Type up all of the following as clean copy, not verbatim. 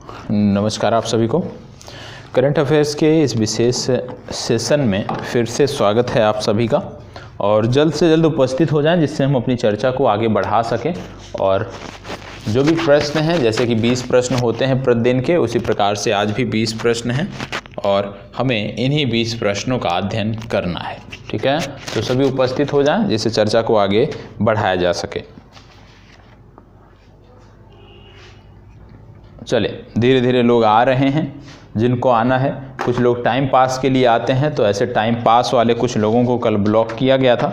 नमस्कार आप सभी को। करंट अफेयर्स के इस विशेष सेशन में फिर से स्वागत है आप सभी का, और जल्द से जल्द उपस्थित हो जाएं जिससे हम अपनी चर्चा को आगे बढ़ा सकें। और जो भी प्रश्न हैं, जैसे कि 20 प्रश्न होते हैं प्रतिदिन के, उसी प्रकार से आज भी 20 प्रश्न हैं और हमें इन्हीं 20 प्रश्नों का अध्ययन करना है। ठीक है, तो सभी उपस्थित हो जाएं जिससे चर्चा को आगे बढ़ाया जा सके। चले, धीरे धीरे लोग आ रहे हैं जिनको आना है। कुछ लोग टाइम पास के लिए आते हैं, तो ऐसे टाइम पास वाले कुछ लोगों को कल ब्लॉक किया गया था।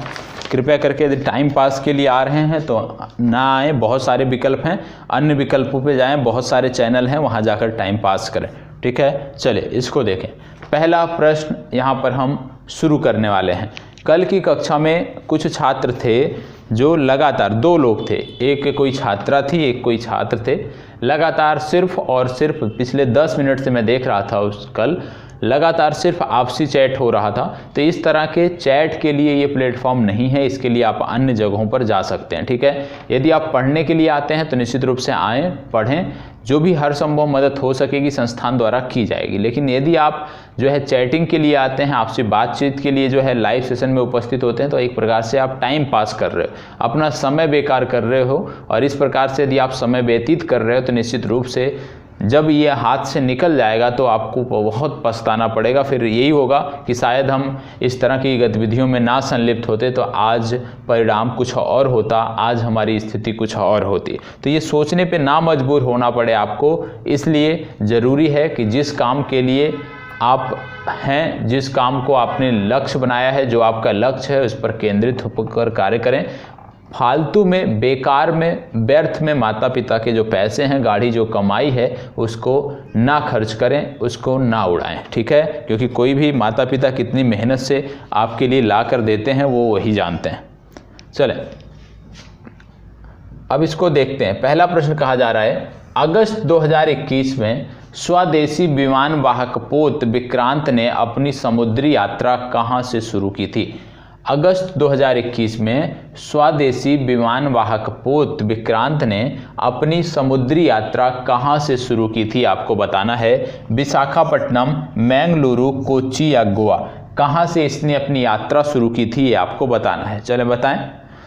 कृपया करके यदि टाइम पास के लिए आ रहे हैं तो ना आए, बहुत सारे विकल्प हैं, अन्य विकल्पों पे जाएं, बहुत सारे चैनल हैं, वहाँ जाकर टाइम पास करें। ठीक है, चले इसको देखें। पहला प्रश्न यहाँ पर हम शुरू करने वाले हैं। कल की कक्षा में कुछ छात्र थे जो लगातार, दो लोग थे, एक कोई छात्रा थी, एक कोई छात्र थे, लगातार सिर्फ और सिर्फ पिछले 10 मिनट से मैं देख रहा था कल लगातार सिर्फ आपसी चैट हो रहा था। तो इस तरह के चैट के लिए ये प्लेटफॉर्म नहीं है, इसके लिए आप अन्य जगहों पर जा सकते हैं। ठीक है, यदि आप पढ़ने के लिए आते हैं तो निश्चित रूप से आएँ, पढ़ें, जो भी हर संभव मदद हो सकेगी संस्थान द्वारा की जाएगी। लेकिन यदि आप जो है चैटिंग के लिए आते हैं, आपसे बातचीत के लिए जो है लाइव सेशन में उपस्थित होते हैं, तो एक प्रकार से आप टाइम पास कर रहे हो, अपना समय बेकार कर रहे हो। और इस प्रकार से यदि आप समय व्यतीत कर रहे हो तो निश्चित रूप से जब ये हाथ से निकल जाएगा तो आपको बहुत पछताना पड़ेगा। फिर यही होगा कि शायद हम इस तरह की गतिविधियों में ना संलिप्त होते तो आज परिणाम कुछ और होता, आज हमारी स्थिति कुछ और होती। तो ये सोचने पे ना मजबूर होना पड़े आपको, इसलिए ज़रूरी है कि जिस काम के लिए आप हैं, जिस काम को आपने लक्ष्य बनाया है, जो आपका लक्ष्य है, उस पर केंद्रित होकर कार्य करें। फालतू में, बेकार में, व्यर्थ में माता पिता के जो पैसे हैं, गाड़ी जो कमाई है, उसको ना खर्च करें, उसको ना उड़ाएं। ठीक है, क्योंकि कोई भी माता पिता कितनी मेहनत से आपके लिए ला कर देते हैं वो वही जानते हैं। चलें अब इसको देखते हैं। पहला प्रश्न कहा जा रहा है, अगस्त 2021 में स्वदेशी विमान वाहक पोत विक्रांत ने अपनी समुद्री यात्रा कहां से शुरू की थी? अगस्त 2021 में स्वदेशी विमान वाहक पोत विक्रांत ने अपनी समुद्री यात्रा कहां से शुरू की थी? आपको बताना है। विशाखापट्टनम, मैंगलुरु, कोच्चि या गोवा, कहां से इसने अपनी यात्रा शुरू की थी ये आपको बताना है। चलें बताएं।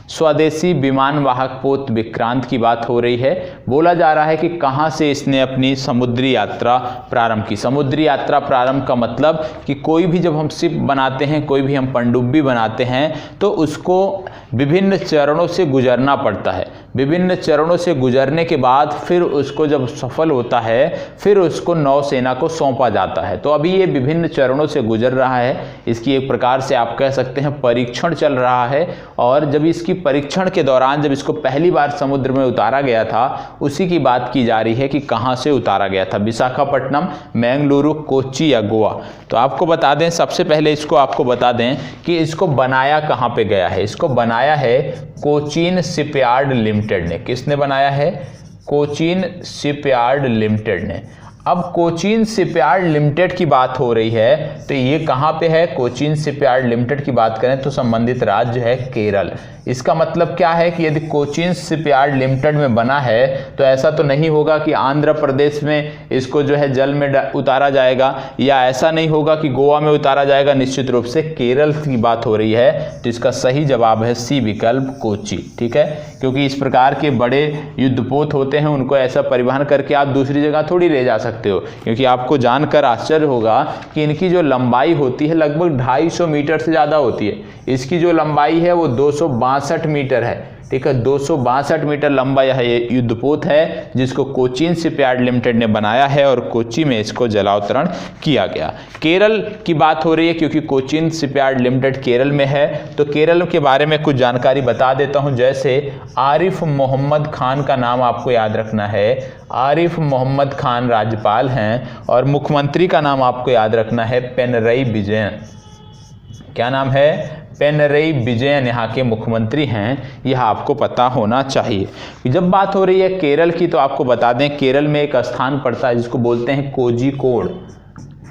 स्वदेशी विमान वाहक पोत विक्रांत की बात हो रही है। बोला जा रहा है कि कहां से इसने अपनी समुद्री यात्रा प्रारंभ की। समुद्री यात्रा प्रारंभ का मतलब कि कोई भी जब हम शिप बनाते हैं, कोई भी हम पनडुब्बी बनाते हैं, तो उसको विभिन्न चरणों से गुजरना पड़ता है। विभिन्न चरणों से गुजरने के बाद फिर उसको जब सफल होता है, फिर उसको नौसेना को सौंपा जाता है। तो अभी ये विभिन्न चरणों से गुजर रहा है। इसकी एक प्रकार से आप कह सकते हैं परीक्षण चल रहा है। और जब इसकी परीक्षण के दौरान जब इसको पहली बार समुद्र में उतारा गया था, उसी की बात की जा रही है कि कहां से उतारा गया था। विशाखापट्टनम, मैंगलुरु, कोच्चि या गोवा। तो आपको बता दें, सबसे पहले इसको आपको बता दें कि इसको बनाया कहां पे गया है। इसको बनाया है कोचीन शिपयार्ड लिमिटेड ने। किसने बनाया है? कोचीन शिपयार्ड लिमिटेड ने। अब कोचीन शिपयार्ड लिमिटेड की बात हो रही है, तो ये कहाँ पे है? कोचीन शिपयार्ड लिमिटेड की बात करें तो संबंधित राज्य है केरल। इसका मतलब क्या है कि यदि कोचीन शिपयार्ड लिमिटेड में बना है तो ऐसा तो नहीं होगा कि आंध्र प्रदेश में इसको जो है जल में उतारा जाएगा, या ऐसा नहीं होगा कि गोवा में उतारा जाएगा। निश्चित रूप से केरल की बात हो रही है। तो इसका सही जवाब है सी विकल्प, कोच्चि। ठीक है, क्योंकि इस प्रकार के बड़े युद्धपोत होते हैं, उनको ऐसा परिवहन करके आप दूसरी जगह थोड़ी ले जा सकते हो। क्योंकि आपको जानकर आश्चर्य होगा कि इनकी जो लंबाई होती है लगभग 250 मीटर से ज़्यादा होती है। इसकी जो लंबाई है वो 262 मीटर है। ठीक है, 262 मीटर लंबा यह युद्धपोत है जिसको कोचीन शिपयार्ड लिमिटेड ने बनाया है और कोच्चि में इसको जलावतरण किया गया। केरल की बात हो रही है क्योंकि कोचीन शिपयार्ड लिमिटेड केरल में है। तो केरल के बारे में कुछ जानकारी बता देता हूं। जैसे आरिफ मोहम्मद खान का नाम आपको याद रखना है। आरिफ मोहम्मद खान राज्यपाल हैं और मुख्यमंत्री का नाम आपको याद रखना है पिनरई विजयन। क्या नाम है? पिनरई विजयन यहाँ के मुख्यमंत्री हैं। यह आपको पता होना चाहिए। जब बात हो रही है केरल की तो आपको बता दें केरल में एक स्थान पड़ता है जिसको बोलते हैं कोझिकोड।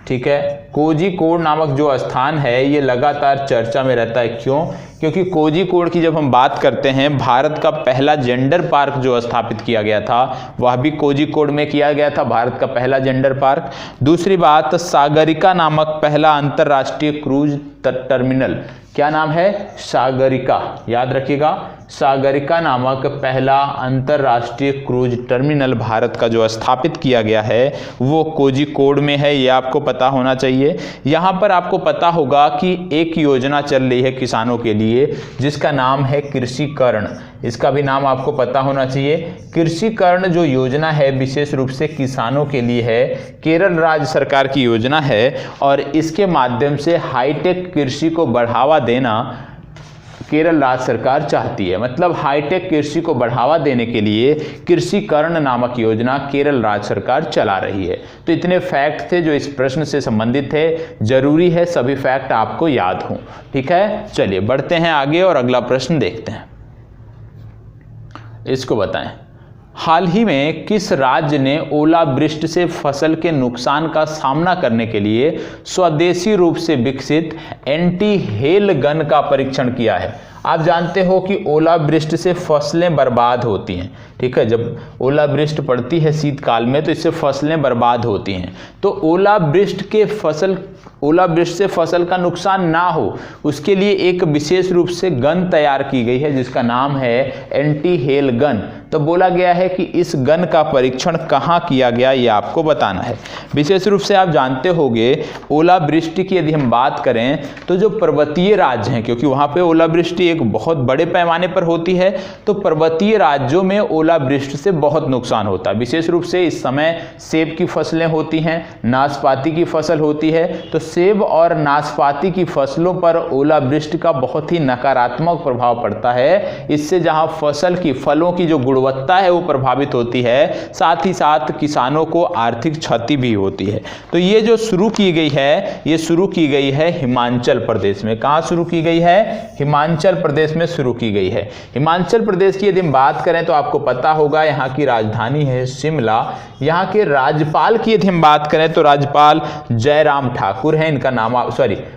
ठीक है, कोझिकोड नामक जो स्थान है ये लगातार चर्चा में रहता है। क्यों? क्योंकि कोझिकोड की जब हम बात करते हैं, भारत का पहला जेंडर पार्क जो स्थापित किया गया था वह भी कोझिकोड में किया गया था, भारत का पहला जेंडर पार्क। दूसरी बात, सागरिका नामक पहला अंतरराष्ट्रीय क्रूज टर्मिनल, क्या नाम है? सागरिका, याद रखिएगा, सागरिका नामक पहला अंतरराष्ट्रीय क्रूज टर्मिनल भारत का जो स्थापित किया गया है वो कोझिकोड में है, ये आपको पता होना चाहिए। यहाँ पर आपको पता होगा कि एक योजना चल रही है किसानों के लिए जिसका नाम है कृषि कर्ण, इसका भी नाम आपको पता होना चाहिए। कृषि कर्ण जो योजना है विशेष रूप से किसानों के लिए है, केरल राज्य सरकार की योजना है और इसके माध्यम से हाईटेक कृषि को बढ़ावा देना केरल राज्य सरकार चाहती है। मतलब हाईटेक कृषि को बढ़ावा देने के लिए कृषि कर्ण नामक योजना केरल राज्य सरकार चला रही है। तो इतने फैक्ट थे जो इस प्रश्न से संबंधित थे, जरूरी है सभी फैक्ट आपको याद हों। ठीक है, चलिए बढ़ते हैं आगे और अगला प्रश्न देखते हैं। इसको बताएं, हाल ही में किस राज्य ने ओलावृष्टि से फसल के नुकसान का सामना करने के लिए स्वदेशी रूप से विकसित एंटी हेल गन का परीक्षण किया है? आप जानते हो कि ओलावृष्टि से फसलें बर्बाद होती हैं। ठीक है, जब ओलावृष्टि पड़ती है शीतकाल में तो इससे फसलें बर्बाद होती हैं। तो ओलावृष्टि से फसल का नुकसान ना हो उसके लिए एक विशेष रूप से गन तैयार की गई है जिसका नाम है एंटी हेल गन। तो बोला गया है कि इस गन का परीक्षण कहाँ किया गया ये आपको बताना है। विशेष रूप से आप जानते होंगे ओलावृष्टि की यदि हम बात करें तो जो पर्वतीय राज्य हैं, क्योंकि वहाँ पे ओलावृष्टि एक बहुत बड़े पैमाने पर होती है, तो पर्वतीय राज्यों में ओलावृष्टि से बहुत नुकसान होता है। विशेष रूप से इस समय सेब की फसलें होती हैं, नाशपाती की फसल होती है, तो सेब और नाशपाती की फसलों पर ओलावृष्टि का बहुत ही नकारात्मक प्रभाव पड़ता है। इससे जहां फसल की फलों की जो गुणवत्ता है वो प्रभावित होती है, साथ ही साथ किसानों को आर्थिक क्षति भी होती है। तो ये जो शुरू की गई है, ये शुरू की गई है हिमाचल प्रदेश में। कहाँ शुरू की गई है? हिमाचल प्रदेश में शुरू की गई है। हिमाचल प्रदेश की यदि हम बात करें तो आपको पता होगा यहाँ की राजधानी है शिमला। यहाँ के राज्यपाल की यदि हम बात करें तो राज्यपाल जयराम ठाकुर है, इनका नाम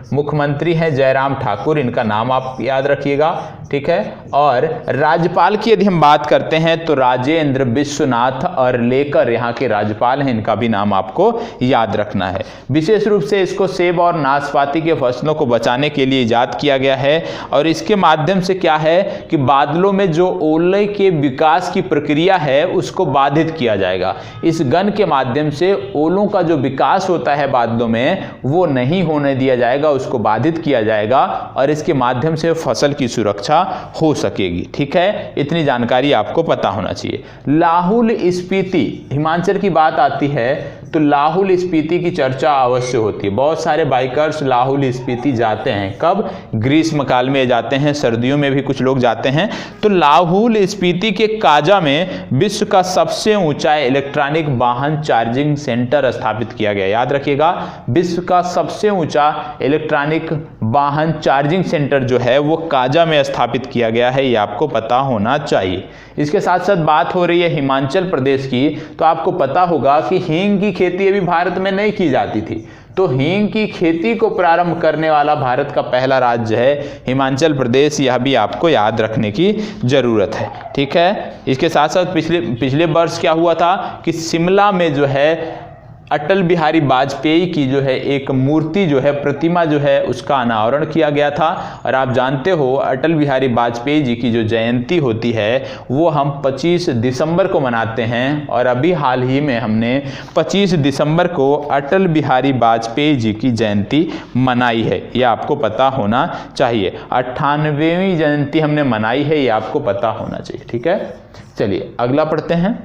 मुख्यमंत्री हैं जयराम ठाकुर, इनका नाम आप याद रखिएगा। ठीक है, और राज्यपाल की यदि हम बात करते हैं तो राजेंद्र विश्वनाथ अर्लेकर यहाँ के राज्यपाल हैं, इनका भी नाम आपको याद रखना है। विशेष रूप से इसको सेब और नाशपाती के फसलों को बचाने के लिए इजाद किया गया है और इसके माध्यम से क्या है कि बादलों में जो ओले के विकास की प्रक्रिया है उसको बाधित किया जाएगा। इस गन के माध्यम से ओलों का जो विकास होता है बादलों में वो नहीं होने दिया जाएगा, उसको बाधित किया जाएगा और इसके माध्यम से फसल की सुरक्षा हो सकेगी। ठीक है, इतनी जानकारी आपको पता होना चाहिए। लाहुल स्पीति, हिमाचल की बात आती है तो लाहुल स्पीति की चर्चा अवश्य होती है। बहुत सारे बाइकर्स लाहुल स्पीति जाते हैं, कब? ग्रीष्म काल में जाते हैं, सर्दियों में भी कुछ लोग जाते हैं। तो लाहुल स्पीति के काजा में विश्व का सबसे ऊंचा इलेक्ट्रॉनिक वाहन चार्जिंग सेंटर स्थापित किया गया। याद रखिएगा, विश्व का सबसे ऊंचा इलेक्ट्रॉनिक वाहन चार्जिंग सेंटर जो है वो काजा में स्थापित किया गया है, ये आपको पता होना चाहिए। इसके साथ साथ बात हो रही है हिमाचल प्रदेश की, तो आपको पता होगा कि हींग की खेती अभी भारत में नहीं की जाती थी। तो हींग की खेती को प्रारंभ करने वाला भारत का पहला राज्य है हिमाचल प्रदेश, यह भी आपको याद रखने की जरूरत है। ठीक है, इसके साथ साथ पिछले वर्ष क्या हुआ था कि शिमला में जो है अटल बिहारी वाजपेयी की जो है एक मूर्ति जो है, प्रतिमा जो है, उसका अनावरण किया गया था। और आप जानते हो अटल बिहारी वाजपेयी जी की जो जयंती होती है वो हम 25 दिसंबर को मनाते हैं और अभी हाल ही में हमने 25 दिसंबर को अटल बिहारी वाजपेयी जी की जयंती मनाई है, ये आपको पता होना चाहिए। 98वीं जयंती हमने मनाई है, ये आपको पता होना चाहिए। ठीक है, चलिए अगला पढ़ते हैं।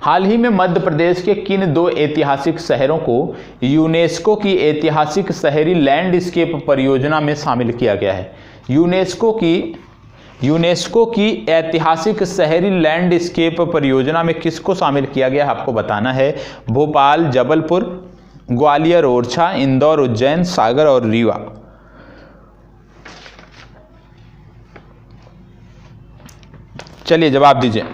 हाल ही में मध्य प्रदेश के किन दो ऐतिहासिक शहरों को यूनेस्को की ऐतिहासिक शहरी लैंडस्केप परियोजना में शामिल किया गया है? यूनेस्को की ऐतिहासिक शहरी लैंडस्केप परियोजना में किसको शामिल किया गया है आपको बताना है। भोपाल, जबलपुर, ग्वालियर, ओरछा, इंदौर, उज्जैन, सागर और रीवा। चलिए जवाब दीजिए।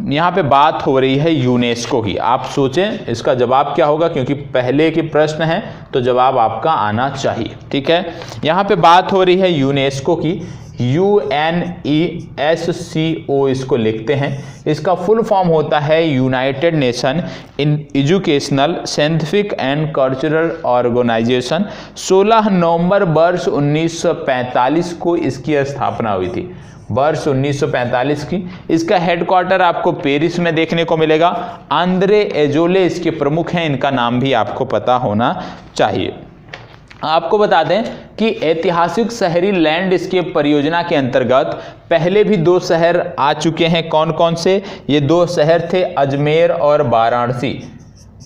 यहाँ पे बात हो रही है यूनेस्को की। आप सोचें इसका जवाब क्या होगा, क्योंकि पहले के प्रश्न हैं तो जवाब आपका आना चाहिए। ठीक है, यहाँ पे बात हो रही है यूनेस्को की। UNESCO इसको लिखते हैं। इसका फुल फॉर्म होता है United Nation in Educational Scientific and Cultural Organisation. 16 नवंबर वर्ष 1945 को इसकी स्थापना हुई थी, वर्ष 1945 की। इसका हेडक्वार्टर आपको पेरिस में देखने को मिलेगा। आंद्रे एजोले इसके प्रमुख हैं, इनका नाम भी आपको पता होना चाहिए। आपको बता दें कि ऐतिहासिक शहरी लैंड स्केप परियोजना के अंतर्गत पहले भी 2 शहर आ चुके हैं। कौन कौन से? ये 2 शहर थे, अजमेर और वाराणसी।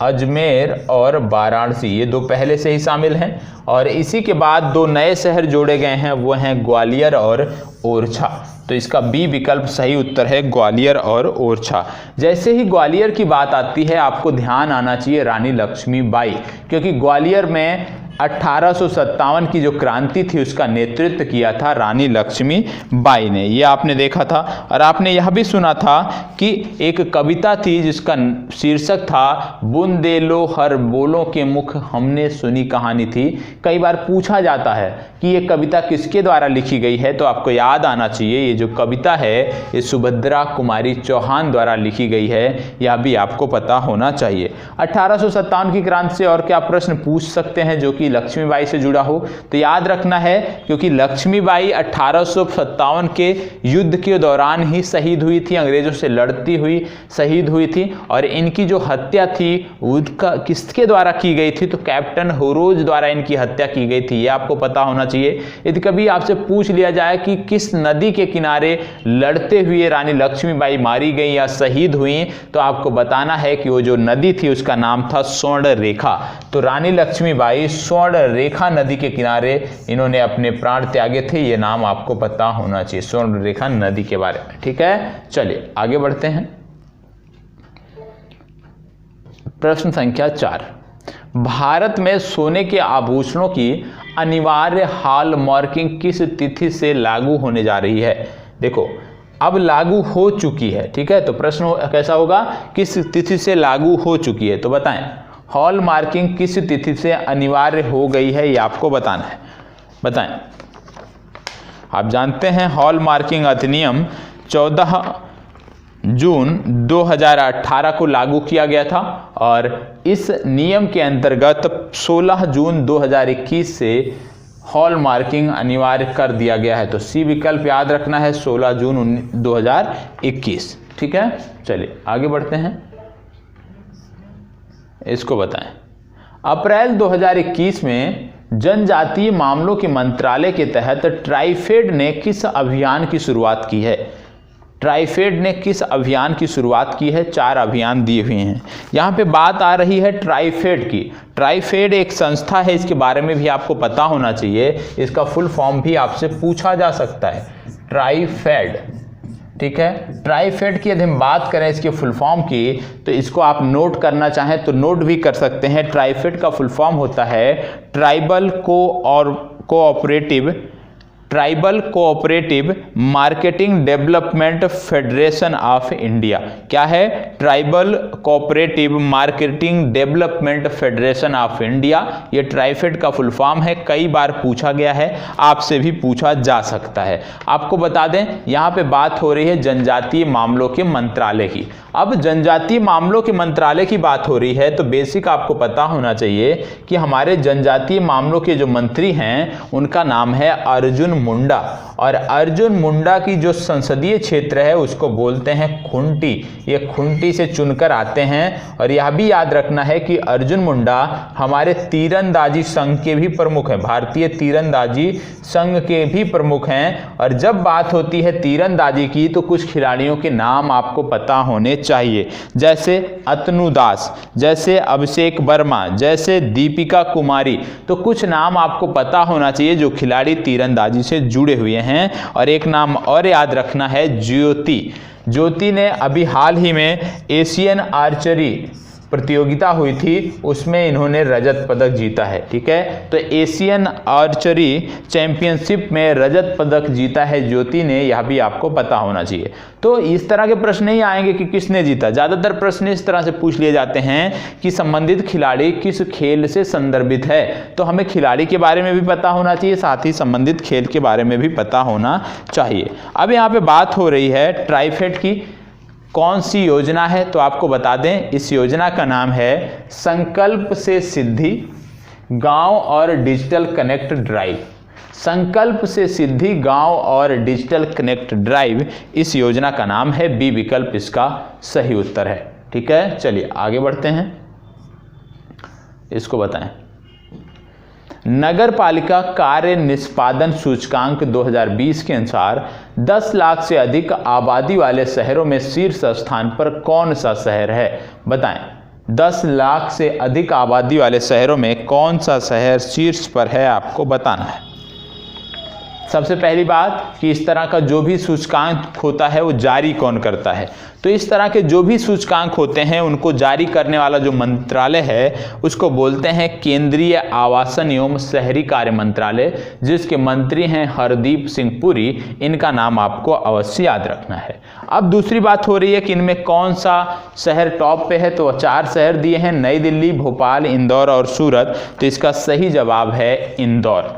अजमेर और वाराणसी ये 2 पहले से ही शामिल हैं, और इसी के बाद 2 नए शहर जोड़े गए हैं, वो हैं ग्वालियर और ओरछा। तो इसका बी विकल्प सही उत्तर है, ग्वालियर और ओरछा। जैसे ही ग्वालियर की बात आती है आपको ध्यान आना चाहिए रानी लक्ष्मीबाई, क्योंकि ग्वालियर में 1857 की जो क्रांति थी उसका नेतृत्व किया था रानी लक्ष्मीबाई ने, ये आपने देखा था। और आपने यह भी सुना था कि एक कविता थी जिसका शीर्षक था बुंदेलो हर बोलों के मुख हमने सुनी कहानी थी। कई बार पूछा जाता है कि ये कविता किसके द्वारा लिखी गई है, तो आपको याद आना चाहिए ये जो कविता है ये सुभद्रा कुमारी चौहान द्वारा लिखी गई है, यह भी आपको पता होना चाहिए। 1857 की क्रांति से और क्या प्रश्न पूछ सकते हैं जो कि लक्ष्मीबाई से जुड़ा हो, तो याद रखना है क्योंकि लक्ष्मीबाई 1857 के युद्ध के दौरान ही शहीद हुई थी, अंग्रेजों से लड़ती हुई शहीद हुई थी। और इनकी जो हत्या थी उसका किसके द्वारा की गई थी, तो कैप्टन होरोज द्वारा इनकी हत्या की गई थी, ये आपको पता होना चाहिए। यदि कभी आपसे पूछ लिया जाए कि किस नदी के किनारे लड़ते हुए रानी लक्ष्मीबाई मारी गई या शहीद हुई, तो आपको बताना है कि वो जो नदी थी उसका नाम था स्वर्ण रेखा। तो रानी लक्ष्मीबाई स्वर्ण रेखा नदी के किनारे इन्होंने अपने प्राण त्यागे थे, ये नाम आपको पता होना चाहिए स्वर्ण रेखा नदी के बारे में। ठीक है, चलिए आगे बढ़ते हैं। प्रश्न संख्या 4, भारत में सोने के आभूषणों की अनिवार्य हॉलमार्किंग किस तिथि से लागू होने जा रही है? देखो अब लागू हो चुकी है, ठीक है, तो प्रश्न कैसा होगा, किस तिथि से लागू हो चुकी है, तो बताएं हॉल मार्किंग किस तिथि से अनिवार्य हो गई है, ये आपको बताना है, बताएं। आप जानते हैं हॉल मार्किंग अधिनियम 14 जून 2018 को लागू किया गया था, और इस नियम के अंतर्गत 16 जून 2021 से हॉल मार्किंग अनिवार्य कर दिया गया है। तो सी विकल्प याद रखना है, 16 जून 2021। ठीक है, चलिए आगे बढ़ते हैं, इसको बताएं। अप्रैल 2021 में जनजातीय मामलों के मंत्रालय के तहत ट्राइफेड ने किस अभियान की शुरुआत की है? ट्राइफेड ने किस अभियान की शुरुआत की है? 4 अभियान दिए हुए हैं। यहाँ पे बात आ रही है ट्राइफेड की। ट्राइफेड एक संस्था है, इसके बारे में भी आपको पता होना चाहिए, इसका फुल फॉर्म भी आपसे पूछा जा सकता है, ट्राइफेड। ठीक है, ट्राइफेड की यदि हम बात करें इसके फुल फॉर्म की, तो इसको आप नोट करना चाहें तो नोट भी कर सकते हैं। ट्राइफेड का फुल फॉर्म होता है tribal cooperative marketing development federation of India. क्या है? Tribal cooperative marketing development federation of India, ये ट्राइफेड का फुल फॉर्म है। कई बार पूछा गया है, आपसे भी पूछा जा सकता है। आपको बता दें यहाँ पे बात हो रही है जनजातीय मामलों के मंत्रालय की। अब जनजातीय मामलों के मंत्रालय की बात हो रही है तो बेसिक आपको पता होना चाहिए कि हमारे जनजातीय मामलों के जो मंत्री हैं उनका नाम है अर्जुन मुंडा, और अर्जुन मुंडा की जो संसदीय क्षेत्र है उसको बोलते हैं खुंटी। ये खुंटी से चुनकर आते हैं। और यह भी याद रखना है कि अर्जुन मुंडा हमारे तीरंदाजी संघ के भी प्रमुख हैं, भारतीय तीरंदाजी संघ के भी प्रमुख हैं। और जब बात होती है तीरंदाजी की तो कुछ खिलाड़ियों के नाम आपको पता होने चाहिए, जैसे अतनु दास, जैसे अभिषेक वर्मा, जैसे दीपिका कुमारी। तो कुछ नाम आपको पता होना चाहिए जो खिलाड़ी तीरंदाजी से जुड़े हुए हैं। और एक नाम और याद रखना है, ज्योति। ज्योति ने अभी हाल ही में एशियन आर्चरी प्रतियोगिता हुई थी उसमें इन्होंने रजत पदक जीता है। ठीक है, तो एशियन आर्चरी चैंपियनशिप में रजत पदक जीता है ज्योति ने, यह भी आपको पता होना चाहिए। तो इस तरह के प्रश्न नहीं आएंगे कि किसने जीता, ज़्यादातर प्रश्न इस तरह से पूछ लिए जाते हैं कि संबंधित खिलाड़ी किस खेल से संदर्भित है। तो हमें खिलाड़ी के बारे में भी पता होना चाहिए, साथ ही संबंधित खेल के बारे में भी पता होना चाहिए। अब यहाँ पे बात हो रही है ट्राइफेड की, कौन सी योजना है, तो आपको बता दें इस योजना का नाम है संकल्प से सिद्धि गांव और डिजिटल कनेक्ट ड्राइव। संकल्प से सिद्धि गांव और डिजिटल कनेक्ट ड्राइव इस योजना का नाम है, बी विकल्प इसका सही उत्तर है। ठीक है, चलिए आगे बढ़ते हैं, इसको बताएं। नगर पालिका कार्य निष्पादन सूचकांक 2020 के अनुसार 10 लाख से अधिक आबादी वाले शहरों में शीर्ष स्थान पर कौन सा शहर है, बताएं। 10 लाख से अधिक आबादी वाले शहरों में कौन सा शहर शीर्ष पर है, आपको बताना है। सबसे पहली बात कि इस तरह का जो भी सूचकांक होता है वो जारी कौन करता है, तो इस तरह के जो भी सूचकांक होते हैं उनको जारी करने वाला जो मंत्रालय है उसको बोलते हैं केंद्रीय आवासन एवं शहरी कार्य मंत्रालय, जिसके मंत्री हैं हरदीप सिंह पुरी। इनका नाम आपको अवश्य याद रखना है। अब दूसरी बात हो रही है कि इनमें कौन सा शहर टॉप पे है, तो 4 शहर दिए हैं, नई दिल्ली, भोपाल, इंदौर और सूरत। तो इसका सही जवाब है इंदौर।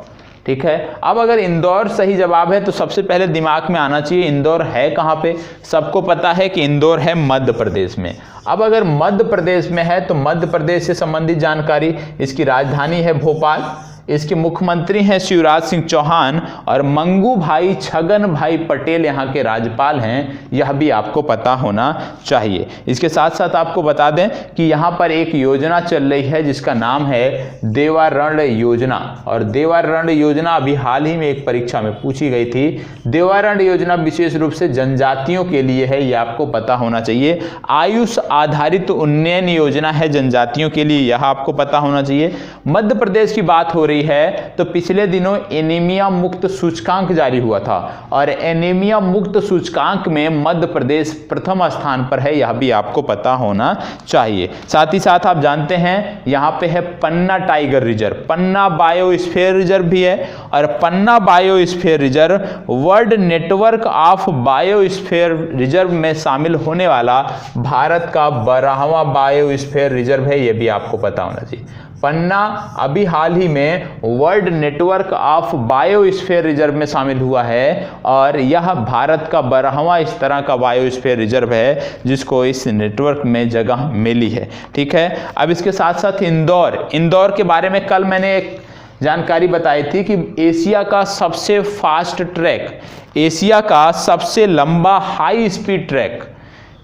ठीक है, अब अगर इंदौर सही जवाब है तो सबसे पहले दिमाग में आना चाहिए इंदौर है कहाँ पे। सबको पता है कि इंदौर है मध्य प्रदेश में। अब अगर मध्य प्रदेश में है तो मध्य प्रदेश से संबंधित जानकारी, इसकी राजधानी है भोपाल, इसके मुख्यमंत्री हैं शिवराज सिंह चौहान और मंगू भाई छगन भाई पटेल यहाँ के राज्यपाल हैं, यह भी आपको पता होना चाहिए। इसके साथ साथ आपको बता दें कि यहाँ पर एक योजना चल रही है जिसका नाम है देवारण योजना, और देवारण योजना अभी हाल ही में एक परीक्षा में पूछी गई थी। देवारण योजना विशेष रूप से जनजातियों के लिए है, यह आपको पता होना चाहिए। आयुष आधारित उन्नयन योजना है जनजातियों के लिए, यह आपको पता होना चाहिए। मध्य प्रदेश की बात हो रही है तो पिछले दिनों एनीमिया मुक्त सूचकांक जारी हुआ था और एनीमिया मुक्त सूचकांक में मध्य प्रदेश प्रथम स्थान पर है, यह भी आपको पता होना चाहिए। साथ ही साथ आप जानते हैं यहाँ पे है Panna tiger reserve, Panna biosphere reserve भी है, और Panna biosphere reserve world network of biosphere reserve में शामिल होने वाला भारत का 12वां बायोस्फीयर रिजर्व है, यह भी आपको पता होना चाहिए। पन्ना अभी हाल ही में world network of biosphere reserve में शामिल हुआ है और यह भारत का 12वां इस तरह का बायोस्फीयर रिजर्व है जिसको इस नेटवर्क में जगह मिली है। ठीक है, अब इसके साथ साथ इंदौर के बारे में कल मैंने एक जानकारी बताई थी कि एशिया का सबसे फास्ट ट्रैक, एशिया का सबसे लंबा हाई स्पीड ट्रैक,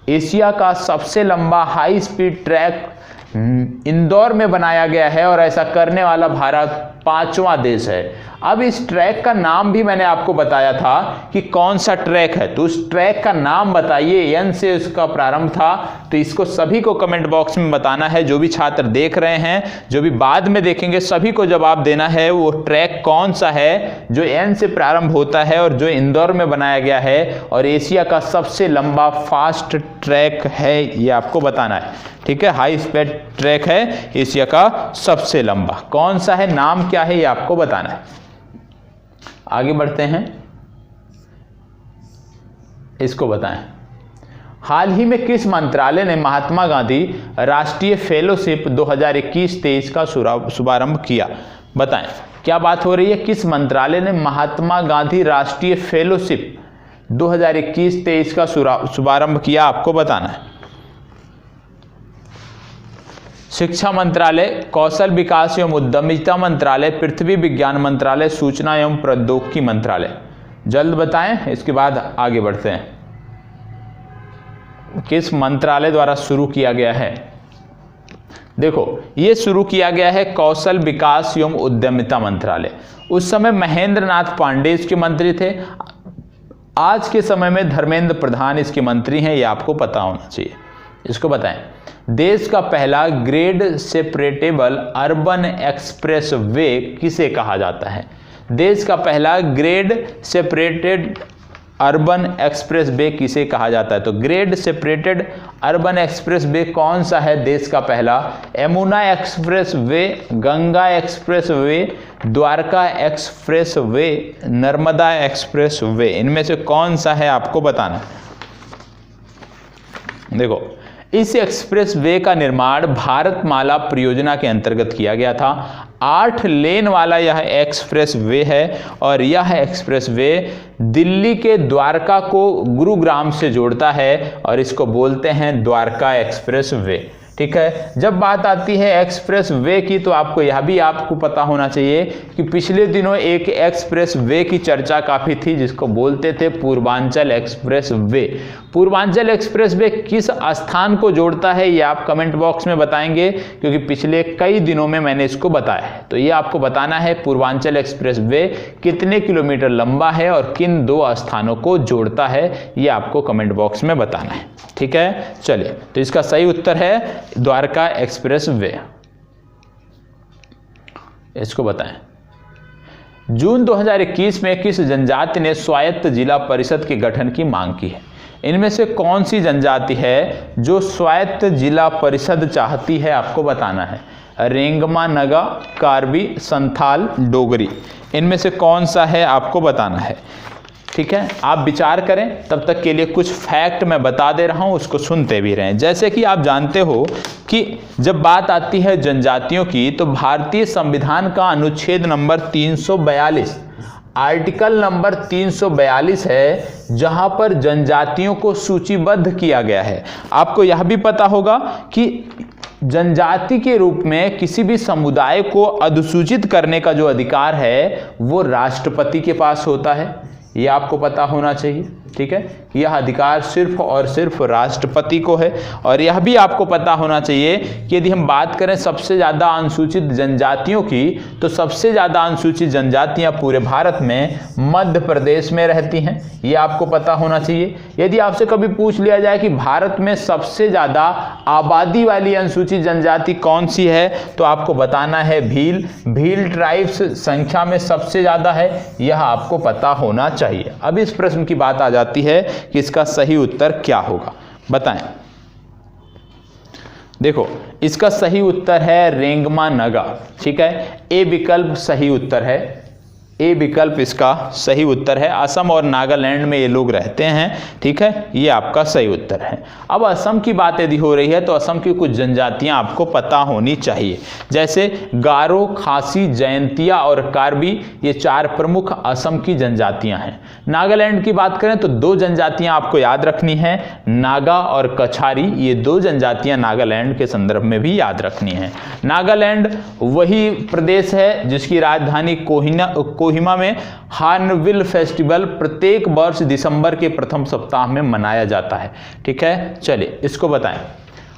एशिया का सबसे लंबा हाई स्पीड ट्रैक इंदौर में बनाया गया है और ऐसा करने वाला भारत 5वां देश है। अब इस ट्रैक का नाम भी मैंने आपको बताया था कि कौन सा ट्रैक है, तो उस ट्रैक का नाम बताइए, एन से उसका प्रारंभ था। तो इसको सभी को कमेंट बॉक्स में बताना है, जो भी छात्र देख रहे हैं, जो भी बाद में देखेंगे, सभी को जवाब देना है वो ट्रैक कौन सा है जो एन से प्रारंभ होता है और जो इंदौर में बनाया गया है और एशिया का सबसे लंबा फास्ट ट्रैक है, ये आपको बताना है। ठीक है, हाई स्पीड ट्रैक है एशिया का सबसे लंबा, कौन सा है, नाम क्या है, ये आपको बताना है। आगे बढ़ते हैं, इसको बताएं। हाल ही में किस मंत्रालय ने महात्मा गांधी राष्ट्रीय फेलोशिप 2021-23 का शुभारंभ किया, बताएं। क्या बात हो रही है, किस मंत्रालय ने महात्मा गांधी राष्ट्रीय फेलोशिप 2021-23 का शुभारंभ किया, आपको बताना है। शिक्षा मंत्रालय, कौशल विकास एवं उद्यमिता मंत्रालय, पृथ्वी विज्ञान मंत्रालय, सूचना एवं प्रौद्योगिकी मंत्रालय। जल्द बताएं, इसके बाद आगे बढ़ते हैं। किस मंत्रालय द्वारा शुरू किया गया है? देखो, ये शुरू किया गया है कौशल विकास एवं उद्यमिता मंत्रालय। उस समय महेंद्र नाथ पांडे इसके मंत्री थे, आज के समय में धर्मेंद्र प्रधान इसके मंत्री हैं, ये आपको पता होना चाहिए। इसको बताएं। देश का पहला ग्रेड सेपरेटेबल अर्बन एक्सप्रेस वे किसे कहा जाता है? देश का पहला grade separated urban express way किसे कहा जाता है? तो grade separated urban express way कौन सा है देश का पहला? Yamuna express way, Ganga express way, Dwarka express way, Narmada express way, इनमें से कौन सा है आपको बताना। देखो, इस एक्सप्रेस वे का निर्माण भारतमाला परियोजना के अंतर्गत किया गया था। 8 लेन वाला यह एक्सप्रेस वे है और यह एक्सप्रेस वे दिल्ली के द्वारका को गुरुग्राम से जोड़ता है और इसको बोलते हैं द्वारका एक्सप्रेस वे। ठीक है, जब बात आती है एक्सप्रेस वे की तो आपको यह भी आपको पता होना चाहिए कि पिछले दिनों एक एक्सप्रेस वे की चर्चा काफ़ी थी जिसको बोलते थे Purvanchal express way. Purvanchal express way किस स्थान को जोड़ता है ये आप कमेंट बॉक्स में बताएंगे, क्योंकि पिछले कई दिनों में मैंने इसको बताया है। तो ये आपको बताना है पूर्वांचल एक्सप्रेस वे कितने किलोमीटर लंबा है और किन 2 स्थानों को जोड़ता है, ये आपको कमेंट बॉक्स में बताना है। ठीक है, चलिए, तो इसका सही उत्तर है द्वारका एक्सप्रेस वे। इसको बताएं। जून 2021 में किस जनजाति ने स्वायत्त जिला परिषद के गठन की मांग की है? इनमें से कौन सी जनजाति है जो स्वायत्त जिला परिषद चाहती है, आपको बताना है। रेंगमा, नगा, कार्बी, संथाल, डोगरी, इनमें से कौन सा है आपको बताना है। ठीक है, आप विचार करें, तब तक के लिए कुछ फैक्ट मैं बता दे रहा हूं, उसको सुनते भी रहें। जैसे कि आप जानते हो कि जब बात आती है जनजातियों की तो भारतीय संविधान का अनुच्छेद नंबर 342, आर्टिकल नंबर 342 है, जहां पर जनजातियों को सूचीबद्ध किया गया है। आपको यह भी पता होगा कि जनजाति के रूप में किसी भी समुदाय को अधिसूचित करने का जो अधिकार है वो राष्ट्रपति के पास होता है, ये आपको पता होना चाहिए। ठीक है, यह अधिकार सिर्फ और सिर्फ राष्ट्रपति को है। और यह भी आपको पता होना चाहिए कि यदि हम बात करें सबसे ज़्यादा अनुसूचित जनजातियों की, तो सबसे ज़्यादा अनुसूचित जनजातियां पूरे भारत में मध्य प्रदेश में रहती हैं, ये आपको पता होना चाहिए। यदि आपसे कभी पूछ लिया जाए कि भारत में सबसे ज़्यादा आबादी वाली अनुसूचित जनजाति कौन सी है, तो आपको बताना है भील। भील ट्राइब्स संख्या में सबसे ज़्यादा है, यह आपको पता होना चाहिए। अब इस प्रश्न की बात आ जाती है कि इसका सही उत्तर क्या होगा, बताएं। देखो, इसका सही उत्तर है रेंगमा नगा। ठीक है, ए विकल्प सही उत्तर है। ए विकल्प इसका सही उत्तर है। असम और नागालैंड में ये लोग रहते हैं। ठीक है, ये आपका सही उत्तर है। अब असम की बात यदि हो रही है तो असम की कुछ जनजातियां आपको पता होनी चाहिए, जैसे गारो, खासी, जयंतिया और कार्बी, ये 4 प्रमुख असम की जनजातियां हैं। नागालैंड की बात करें तो 2 जनजातियां आपको याद रखनी है, नागा और कछारी, ये 2 जनजातियां नागालैंड के संदर्भ में भी याद रखनी है। नागालैंड वही प्रदेश है जिसकी राजधानी कोहिमा में हार्नबिल फेस्टिवल प्रत्येक वर्ष दिसंबर के प्रथम सप्ताह में मनाया जाता है। ठीक है, चलिए इसको बताएं।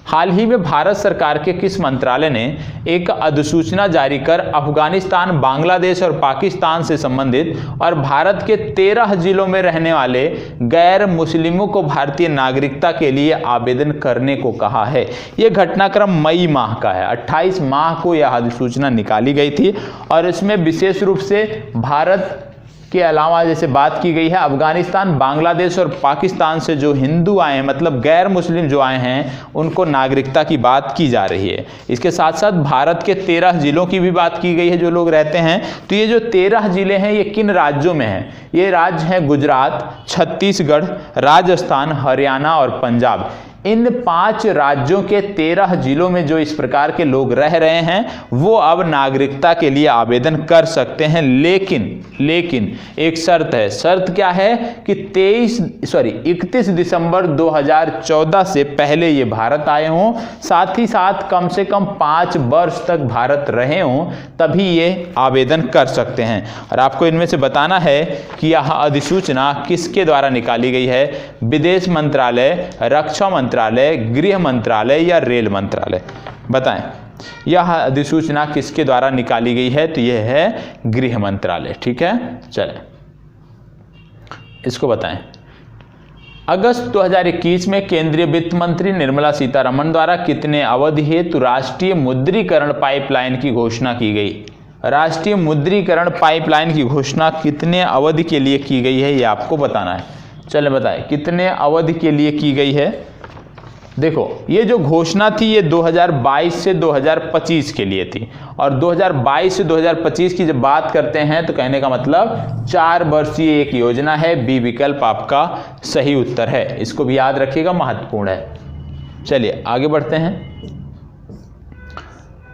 हाल ही में भारत सरकार के किस मंत्रालय ने एक अधिसूचना जारी कर अफगानिस्तान, बांग्लादेश और पाकिस्तान से संबंधित और भारत के 13 जिलों में रहने वाले गैर मुस्लिमों को भारतीय नागरिकता के लिए आवेदन करने को कहा है? यह घटनाक्रम मई माह का है। 28 माह को यह अधिसूचना निकाली गई थी और इसमें विशेष रूप से भारत के अलावा जैसे बात की गई है अफगानिस्तान, बांग्लादेश और पाकिस्तान से जो हिंदू आए हैं, मतलब गैर मुस्लिम जो आए हैं, उनको नागरिकता की बात की जा रही है। इसके साथ साथ भारत के 13 जिलों की भी बात की गई है जो लोग रहते हैं। तो ये जो 13 जिले हैं ये किन राज्यों में हैं? ये राज्य हैं गुजरात, छत्तीसगढ़, राजस्थान, हरियाणा और पंजाब। इन 5 राज्यों के 13 जिलों में जो इस प्रकार के लोग रह रहे हैं वो अब नागरिकता के लिए आवेदन कर सकते हैं, लेकिन एक शर्त है। शर्त क्या है कि 31 दिसंबर 2014 से पहले ये भारत आए हों, साथ ही साथ कम से कम 5 वर्ष तक भारत रहे हों, तभी ये आवेदन कर सकते हैं। और आपको इनमें से बताना है कि यह अधिसूचना किसके द्वारा निकाली गई है? विदेश मंत्रालय, रक्षा मंत्रालय, गृह मंत्रालय या रेल मंत्रालय? बताएं, यह अधिसूचना किसके द्वारा निकाली गई है? तो यह है गृह मंत्रालय। ठीक है, चलें इसको बताएं। अगस्त 2021 में केंद्रीय वित्त मंत्री निर्मला सीतारमण द्वारा कितने अवधि हेतु राष्ट्रीय मुद्रीकरण पाइपलाइन की घोषणा की गई? राष्ट्रीय मुद्रीकरण पाइपलाइन की घोषणा कितने अवधि के लिए की गई है, ये आपको बताना है। चलें बताएं कितने अवधि के लिए की गई है। देखो ये जो घोषणा थी ये 2022 से 2025 के लिए थी, और 2022 से 2025 की जब बात करते हैं तो कहने का मतलब 4 वर्षीय एक योजना है। बी विकल्प आपका सही उत्तर है, इसको भी याद रखिएगा, महत्वपूर्ण है। चलिए आगे बढ़ते हैं।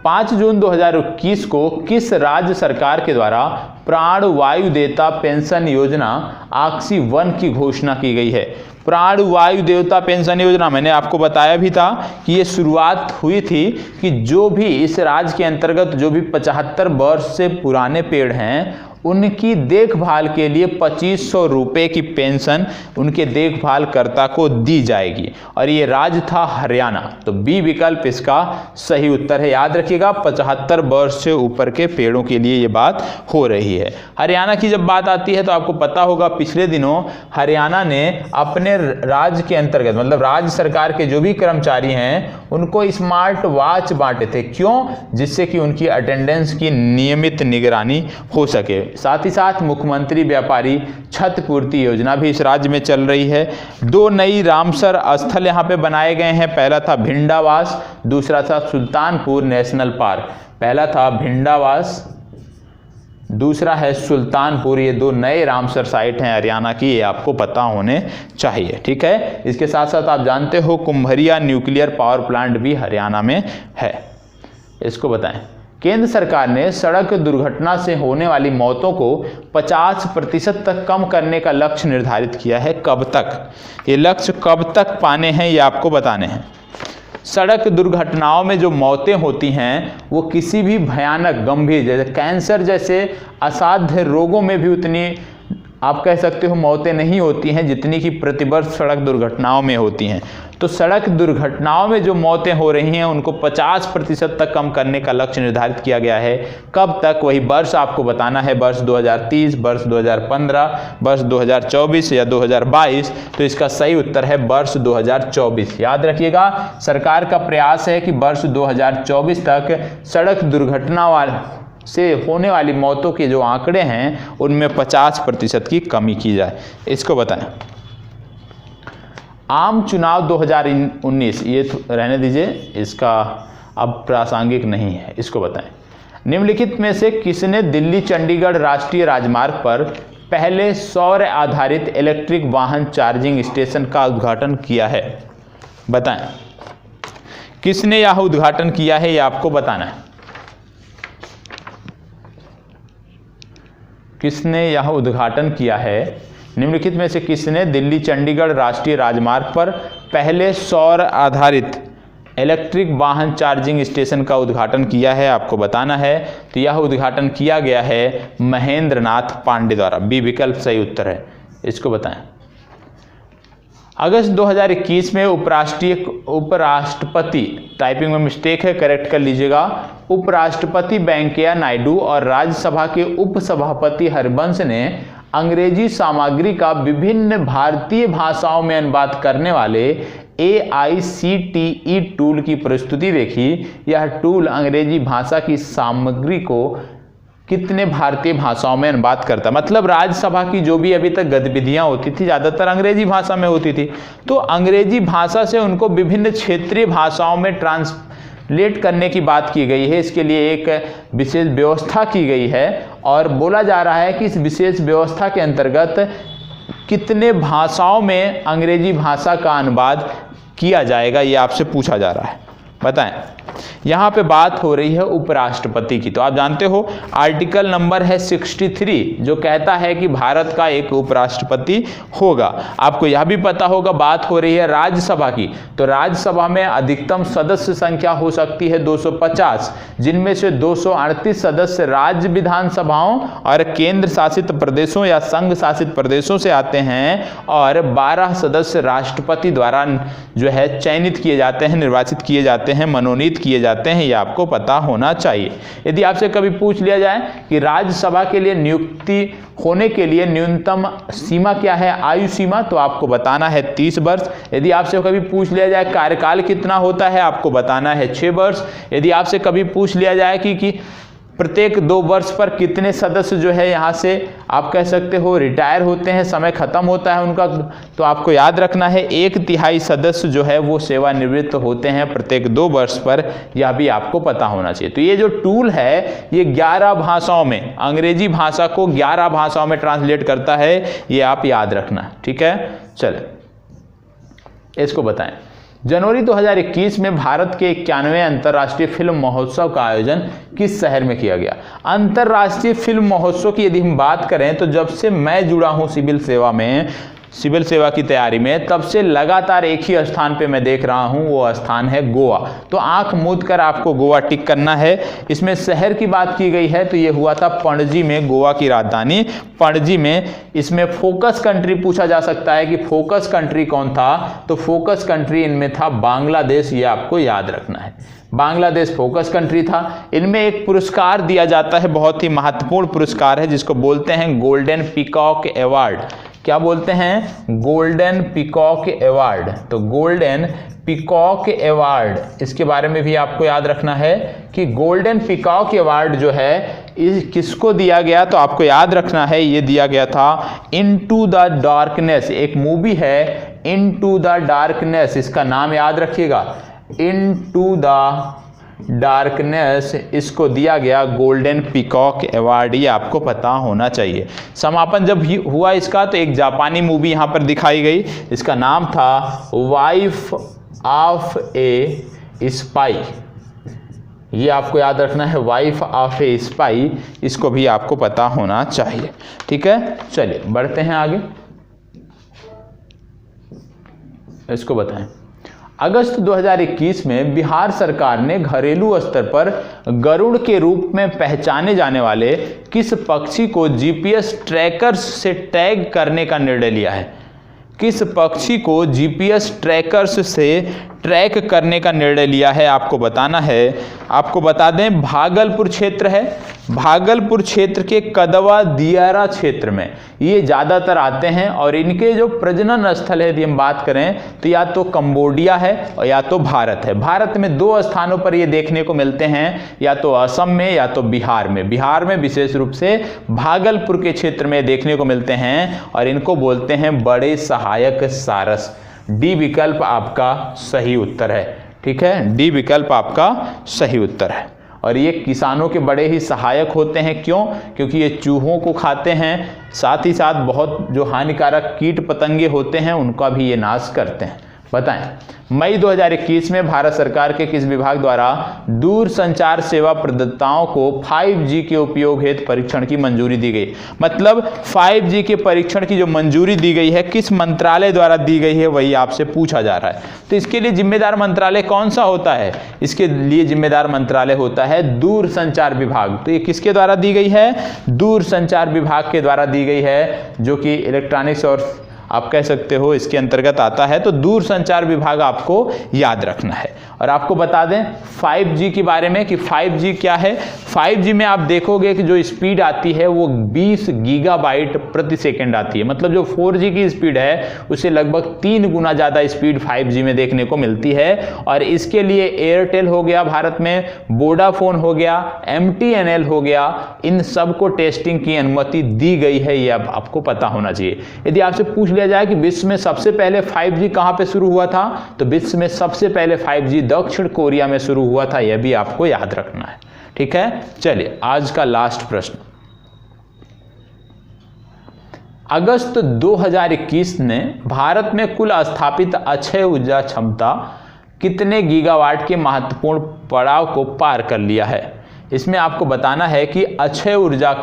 5 जून 2021 को किस राज्य सरकार के द्वारा प्राण वायु देवता पेंशन योजना आक्सी 1 की घोषणा की गई है। प्राण वायु देवता पेंशन योजना मैंने आपको बताया भी था कि ये शुरुआत हुई थी कि जो भी इस राज्य के अंतर्गत जो भी 75 वर्ष से पुराने पेड़ हैं उनकी देखभाल के लिए 2500 रुपये की पेंशन उनके देखभालकर्ता को दी जाएगी, और ये राज्य था हरियाणा। तो बी विकल्प इसका सही उत्तर है। याद रखिएगा 75 वर्ष से ऊपर के पेड़ों के लिए ये बात हो रही है। हरियाणा की जब बात आती है तो आपको पता होगा पिछले दिनों हरियाणा ने अपने राज्य के अंतर्गत मतलब राज्य सरकार के जो भी कर्मचारी हैं उनको स्मार्ट वॉच बांटे थे। क्यों? जिससे कि उनकी अटेंडेंस की नियमित निगरानी हो सके। साथ ही साथ मुख्यमंत्री व्यापारी क्षतिपूर्ति योजना भी इस राज्य में चल रही है। 2 नई रामसर स्थल यहाँ पे बनाए गए हैं। पहला था भिंडावास, दूसरा था सुल्तानपुर नेशनल पार्क। पहला था भिंडावास, दूसरा है सुल्तानपुर। ये 2 नए रामसर साइट हैं हरियाणा की, ये आपको पता होने चाहिए। ठीक है, इसके साथ साथ आप जानते हो कुम्भरिया न्यूक्लियर पावर प्लांट भी हरियाणा में है, इसको बताएं। केंद्र सरकार ने सड़क दुर्घटना से होने वाली मौतों को 50% तक कम करने का लक्ष्य निर्धारित किया है। कब तक? ये लक्ष्य कब तक पाने हैं ये आपको बताने हैं। सड़क दुर्घटनाओं में जो मौतें होती हैं वो किसी भी भयानक गंभीर जैसे कैंसर जैसे असाध्य रोगों में भी उतनी आप कह सकते हो मौतें नहीं होती हैं जितनी कि प्रतिवर्ष सड़क दुर्घटनाओं में होती हैं। तो सड़क दुर्घटनाओं में जो मौतें हो रही हैं उनको 50% तक कम करने का लक्ष्य निर्धारित किया गया है। कब तक? वही वर्ष आपको बताना है, वर्ष 2030, वर्ष 2015, वर्ष 2024 या 2022। तो इसका सही उत्तर है वर्ष 2024। याद रखिएगा सरकार का प्रयास है कि वर्ष 2024 तक सड़क दुर्घटना से होने वाली मौतों के जो आंकड़े हैं उनमें 50% की कमी की जाए। इसको बताएं। आम चुनाव 2019 ये रहने दीजिए, इसका अब प्रासंगिक नहीं है, इसको बताएं। निम्नलिखित में से किसने दिल्ली चंडीगढ़ राष्ट्रीय राजमार्ग पर पहले सौर आधारित इलेक्ट्रिक वाहन चार्जिंग स्टेशन का उद्घाटन किया है? बताएं किसने यह उद्घाटन किया है, ये आपको बताना है। किसने यह उद्घाटन किया है? निम्नलिखित में से किसने दिल्ली चंडीगढ़ राष्ट्रीय राजमार्ग पर पहले सौर आधारित इलेक्ट्रिक वाहन चार्जिंग स्टेशन का उद्घाटन किया है? आपको बताना है। तो यह उद्घाटन किया गया है महेंद्र नाथ पांडे द्वारा। बी विकल्प सही उत्तर है, इसको बताएं। अगस्त 2021 में उपराष्ट्रपति टाइपिंग में मिस्टेक है, करेक्ट कर लीजिएगा। उपराष्ट्रपति वेंकैया नायडू और राज्यसभा के उपसभापति हरिवंश ने अंग्रेजी सामग्री का विभिन्न भारतीय भाषाओं में अनुवाद करने वाले AICTE टूल की प्रस्तुति देखी। यह टूल अंग्रेजी भाषा की सामग्री को कितने भारतीय भाषाओं में अनुवाद करता? मतलब राज्यसभा की जो भी अभी तक गतिविधियां होती थी ज़्यादातर अंग्रेजी भाषा में होती थी, तो अंग्रेजी भाषा से उनको विभिन्न क्षेत्रीय भाषाओं में ट्रांसलेट करने की बात की गई है। इसके लिए एक विशेष व्यवस्था की गई है और बोला जा रहा है कि इस विशेष व्यवस्था के अंतर्गत कितने भाषाओं में अंग्रेजी भाषा का अनुवाद किया जाएगा, ये आपसे पूछा जा रहा है। बताएं। यहाँ पे बात हो रही है उपराष्ट्रपति की। तो आप जानते हो आर्टिकल नंबर है 63 जो कहता है कि भारत का एक उपराष्ट्रपति होगा। आपको यह भी पता होगा बात हो रही है राज्यसभा की, तो राज्यसभा में अधिकतम सदस्य संख्या हो सकती है 250, जिनमें से 238 सदस्य राज्य विधानसभाओं और केंद्र शासित प्रदेशों या संघ शासित प्रदेशों से आते हैं और 12 सदस्य राष्ट्रपति द्वारा जो है चयनित किए जाते हैं, निर्वाचित किए जाते हैं, मनोनीत किए जाते हैं। ये आपको पता होना चाहिए। यदि आपसे कभी पूछ लिया जाए कि राज्यसभा के लिए नियुक्ति होने के लिए न्यूनतम सीमा क्या है, आयु सीमा, तो आपको बताना है 30 वर्ष। यदि आपसे कभी पूछ लिया जाए कार्यकाल कितना होता है, आपको बताना है 6 वर्ष। यदि आपसे कभी पूछ लिया जाए कि प्रत्येक 2 वर्ष पर कितने सदस्य जो है यहाँ से आप कह सकते हो रिटायर होते हैं, समय खत्म होता है उनका। तो आपको याद रखना है 1/3 सदस्य जो है वो सेवानिवृत्त होते हैं प्रत्येक 2 वर्ष पर, यह भी आपको पता होना चाहिए। तो ये जो टूल है ये 11 भाषाओं में, अंग्रेजी भाषा को 11 भाषाओं में ट्रांसलेट करता है, ये आप याद रखना, ठीक है। चले इसको बताएं। जनवरी 2021 में भारत के 91वें अंतर्राष्ट्रीय फिल्म महोत्सव का आयोजन किस शहर में किया गया? अंतर्राष्ट्रीय फिल्म महोत्सव की यदि हम बात करें तो जब से मैं जुड़ा हूं सिविल सेवा की तैयारी में, तब से लगातार एक ही स्थान पे मैं देख रहा हूं, वो स्थान है गोवा। तो आंख मूंद कर आपको गोवा टिक करना है। इसमें शहर की बात की गई है तो ये हुआ था पणजी में, गोवा की राजधानी पणजी में। इसमें फोकस कंट्री पूछा जा सकता है कि फोकस कंट्री कौन था, तो फोकस कंट्री इनमें था बांग्लादेश, ये आपको याद रखना है। बांग्लादेश फोकस कंट्री था। इनमें एक पुरस्कार दिया जाता है, बहुत ही महत्वपूर्ण पुरस्कार है, जिसको बोलते हैं गोल्डन पीकॉक अवार्ड। क्या बोलते हैं? Golden peacock award. तो गोल्डन पीकॉक अवार्ड, इसके बारे में भी आपको याद रखना है कि गोल्डन पीकॉक अवार्ड जो है इस किसको दिया गया, तो आपको याद रखना है ये दिया गया था इनटू द डार्कनेस। एक मूवी है इनटू द डार्कनेस, इसका नाम याद रखिएगा, इनटू द डार्कनेस, इसको दिया गया गोल्डन पीकॉक अवार्ड, ये आपको पता होना चाहिए। समापन जब हुआ इसका तो एक जापानी मूवी यहाँ पर दिखाई गई, इसका नाम था वाइफ ऑफ ए स्पाई। ये आपको याद रखना है, वाइफ ऑफ ए स्पाई, इसको भी आपको पता होना चाहिए, ठीक है। चलिए बढ़ते हैं आगे, इसको बताएं। अगस्त 2021 में बिहार सरकार ने घरेलू स्तर पर गरुड़ के रूप में पहचाने जाने वाले किस पक्षी को जीपीएस ट्रैकर्स से टैग करने का निर्णय लिया है? किस पक्षी को जीपीएस ट्रैकर्स से ट्रैक करने का निर्णय लिया है, आपको बताना है। आपको बता दें भागलपुर क्षेत्र है, भागलपुर क्षेत्र के कदवा दियारा क्षेत्र में ये ज़्यादातर आते हैं। और इनके जो प्रजनन स्थल है यदि हम बात करें तो या तो कंबोडिया है और या तो भारत है। भारत में 2 स्थानों पर ये देखने को मिलते हैं, या तो असम में या तो बिहार में। बिहार में विशेष रूप से भागलपुर के क्षेत्र में देखने को मिलते हैं और इनको बोलते हैं बड़े सहायक सारस। डी विकल्प आपका सही उत्तर है, ठीक है, डी विकल्प आपका सही उत्तर है। और ये किसानों के बड़े ही सहायक होते हैं, क्यों? क्योंकि ये चूहों को खाते हैं, साथ ही साथ बहुत जो हानिकारक कीट पतंगे होते हैं उनका भी ये नाश करते हैं। बताएं, मई 2021 में भारत सरकार के किस विभाग द्वारा दूर संचार सेवा प्रदाताओं को 5G के उपयोग हेतु परीक्षण की मंजूरी दी गई? मतलब 5G के परीक्षण की जो मंजूरी दी गई है किस मंत्रालय द्वारा दी गई है, वही आपसे पूछा जा रहा है। तो इसके लिए जिम्मेदार मंत्रालय कौन सा होता है? इसके लिए जिम्मेदार मंत्रालय होता है दूर संचार विभाग। तो ये किसके द्वारा दी गई है? दूर संचार विभाग के द्वारा दी गई है, जो कि इलेक्ट्रॉनिक्स और आप कह सकते हो इसके अंतर्गत आता है। तो दूर संचार विभाग आपको याद रखना है। और आपको बता दें 5G के बारे में कि 5G क्या है। 5G में आप देखोगे कि जो स्पीड आती है वो 20 गीगाबाइट प्रति सेकंड आती है। मतलब जो 4G की स्पीड है उससे लगभग 3 गुना ज़्यादा स्पीड 5G में देखने को मिलती है। और इसके लिए एयरटेल हो गया भारत में, वोडाफोन हो गया, MTNL हो गया, इन सबको टेस्टिंग की अनुमति दी गई है, ये अब आपको पता होना चाहिए। यदि आपसे पूछ लिया जाए कि विश्व में सबसे पहले 5G कहां पे शुरू हुआ था, तो विश्व में सबसे पहले 5G दक्षिण कोरिया में शुरू हुआ था, यह भी आपको याद रखना है, ठीक है। चलिए आज का लास्ट प्रश्न। अगस्त 2021 ने भारत में कुल स्थापित अक्षय ऊर्जा क्षमता कितने गीगावाट के महत्वपूर्ण पड़ाव को पार कर लिया है? इसमें आपको बताना है कि अक्षय ऊर्जा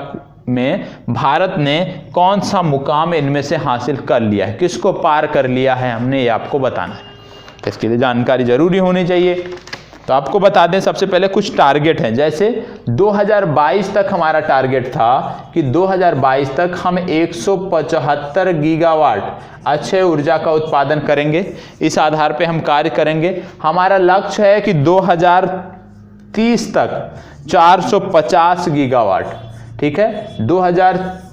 में भारत ने कौन सा मुकाम इनमें से हासिल कर लिया है, किसको पार कर लिया है, हमने ये आपको बताना है। इसके लिए जानकारी जरूरी होनी चाहिए। तो आपको बता दें सबसे पहले कुछ टारगेट हैं। जैसे 2022 तक हमारा टारगेट था कि 2022 तक हम 175 गीगावाट अक्षय ऊर्जा का उत्पादन करेंगे। इस आधार पे हम कार्य करेंगे। हमारा लक्ष्य है कि 2030 तक 450 गीगावाट, ठीक है।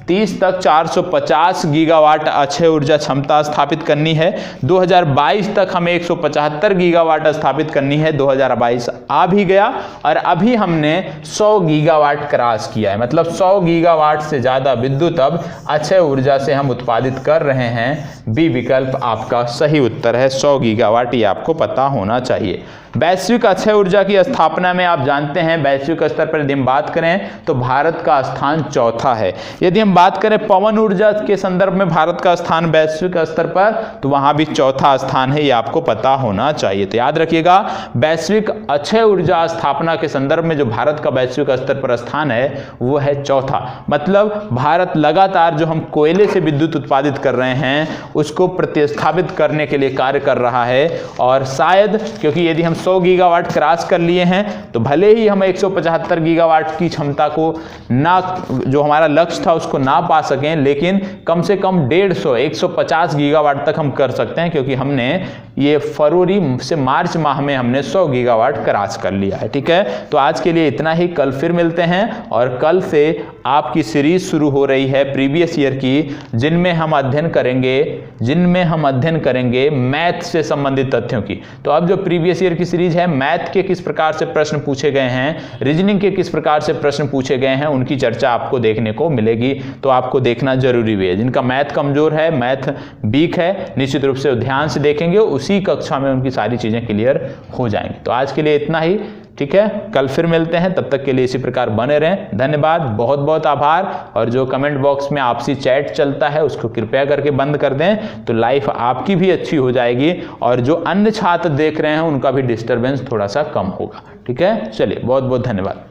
2030 तक 450 गीगावाट अक्षय ऊर्जा क्षमता स्थापित करनी है। 2022 तक हमें 175 गीगावाट स्थापित करनी है। 2022 आ भी गया और अभी हमने 100 गीगावाट क्रॉस किया है, मतलब 100 गीगावाट से ज़्यादा विद्युत अब अक्षय ऊर्जा से हम उत्पादित कर रहे हैं। बी विकल्प आपका सही उत्तर है, 100 गीगावाट, ये आपको पता होना चाहिए। वैश्विक अक्षय ऊर्जा की स्थापना में आप जानते हैं वैश्विक स्तर पर यदि हम बात करें तो भारत का स्थान चौथा है। यदि हम बात करें पवन ऊर्जा के संदर्भ में भारत का स्थान वैश्विक स्तर पर, तो वहां भी चौथा स्थान है, ये आपको पता होना चाहिए। तो याद रखिएगा, वैश्विक अक्षय ऊर्जा स्थापना के संदर्भ में जो भारत का वैश्विक स्तर पर स्थान है वो है चौथा। मतलब भारत लगातार जो हम कोयले से विद्युत उत्पादित कर रहे हैं उसको प्रतिस्थापित करने के लिए कार्य कर रहा है। और शायद क्योंकि यदि हम 100 गीगावाट क्रॉस कर लिए हैं तो भले ही हम 175 गीगावाट की क्षमता को ना, जो हमारा लक्ष्य था उसको ना पा सकें, लेकिन कम से कम 150 गीगावाट तक हम कर सकते हैं, क्योंकि हमने ये फरवरी से मार्च माह में हमने 100 गीगावाट क्रॉस कर लिया है। ठीक है, तो आज के लिए इतना ही। कल फिर मिलते हैं और कल से आपकी सीरीज शुरू हो रही है प्रीवियस ईयर की, जिनमें हम अध्ययन करेंगे मैथ से संबंधित तथ्यों की। तो अब जो प्रीवियस ईयर की सीरीज है, मैथ के किस प्रकार से प्रश्न पूछे गए हैं, रीजनिंग के किस प्रकार से प्रश्न पूछे गए हैं, उनकी चर्चा आपको देखने को मिलेगी। तो आपको देखना जरूरी भी है। जिनका मैथ कमजोर है, मैथ वीक है, निश्चित रूप से ध्यान से देखेंगे, उसी कक्षा में उनकी सारी चीजें क्लियर हो जाएंगी। तो आज के लिए इतना ही। ठीक है, कल फिर मिलते हैं, तब तक के लिए इसी प्रकार बने रहें। धन्यवाद, बहुत बहुत आभार। और जो कमेंट बॉक्स में आपसी चैट चलता है उसको कृपया करके बंद कर दें, तो लाइफ आपकी भी अच्छी हो जाएगी और जो अन्य छात्र देख रहे हैं उनका भी डिस्टर्बेंस थोड़ा सा कम होगा। ठीक है, चलिए, बहुत बहुत धन्यवाद।